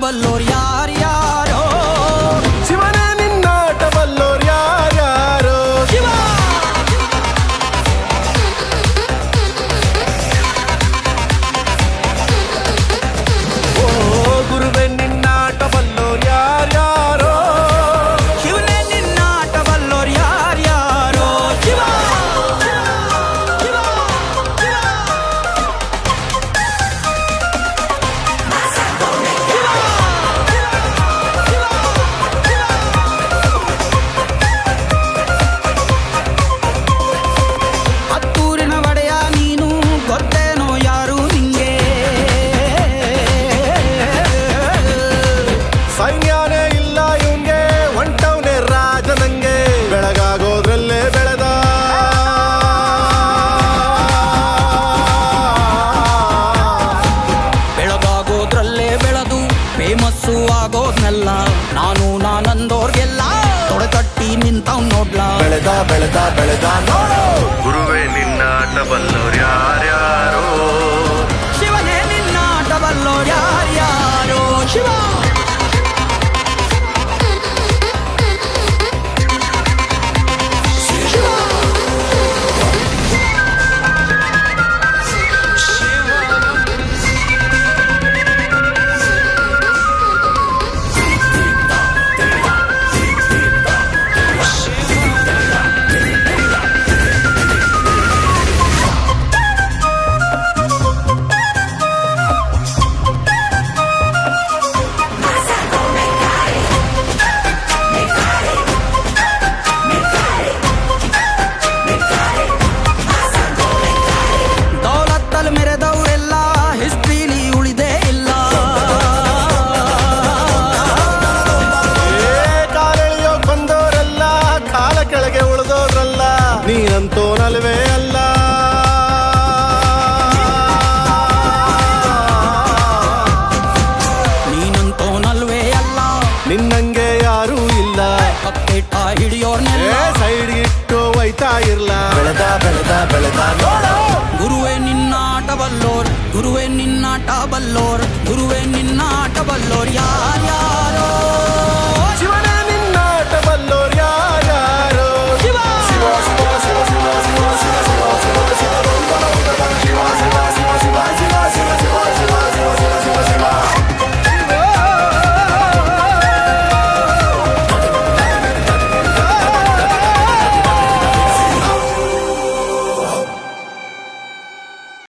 ಬಲ್ಲೋರ್ ಯಾರ್ಯಾರೋ ಶಿವನೇ ನಿನ್ನಾಟ ಬಲ್ಲೋರ್ ಯಾರ್ಯಾರೋ ಶಿವ ಓ ಗುರುವೆ ನಿನ್ನಾಟ ಬಲ್ಲೋರ್ ಯಾರ್ಯಾರೋ ಶಿವನೇ ನಿನ್ನಾಟ ಬಲ್ಲೋರ್ ಯಾರ್ಯಾರೋ ಶಿವ ಹತ್ತೂರಿನ ಒಡೆಯ ನೀನು ಗೊತ್ತೇನೋ ಯಾರು ನಿಂಗೆ ಸೈನ್ಯನೇ ಇಲ್ಲ ಇವಂಗೆ ಒಂಟವ್ನೆ ರಾಜ ನಂಗೆ ಬೆಳಗಾಗೋದ್ರಲ್ಲೇ ಬೆಳೆದ ಬೆಳಗಾಗೋದ್ರಲ್ಲೇ ಬೆಳೆದು ಫೇಮಸ್ಸು ಆಗೋದ್ನೆಲ್ಲ ನಾನಂದೋರ್ಗೆಲ್ಲ ತೊಡೆತಟ್ಟಿ ನಿಂತವ್ ನೋಡ್ಲಾ ಬೆಳೆದ ಬೆಳೆದ ಬೆಳೆದ ನೋಡು ಗುರುವೇ ನಿನ್ನಾಟ ಬಲ್ಲೋರ್ ಯಾರ್ಯಾರೋ ಶಿವನೇ ನಿನ್ನಾಟ ಬಲ್ಲೋರ್ ಯಾರ್ಯಾರೋ ಶಿವ ದೌಲತ್ತಲ್ಲಿ ಮೆರೆದವರೆಲ್ಲ ಹಿಸ್ಟ್ರಿಲಿ ಉಳಿದೇ ಇಲ್ಲ ಕಾಲೆಳೆಯೋಕ್ ಬಂದವರೆಲ್ಲ ಕಾಲ ಕೆಳಗೆ ಉಳಿದೋದ್ರಲ್ಲ ನೀನಂತೂ ನಲ್ವೇ ಅಲ್ಲ ನೀನಂತೋನಲ್ವೇ ಅಲ್ಲ ನಿನ್ನಂಗೆ ಯಾರೂ ಇಲ್ಲ ಕಪ್ಪೇಟ ಹಿಡಿಯೋರ್ನೆಲ್ಲ ಸೈಡ್ ಇಟ್ಟು ಒಯ್ತಾ ಇರ್ಲ ಬೆಳೆದ ಬೆಳೆದ ಬೆಳೆದ ನೋಡು ಗುರುವೇ ನಿನ್ನಾಟ ಬಲ್ಲೋರ್ ಗುರುವೇ ನಿನ್ನಾಟ ಬಲ್ಲೋರ್ ಗುರುವೇ ನಿನ್ನಾಟ ಬಲ್ಲೋರ್ ಯಾರ್ಯಾರೋ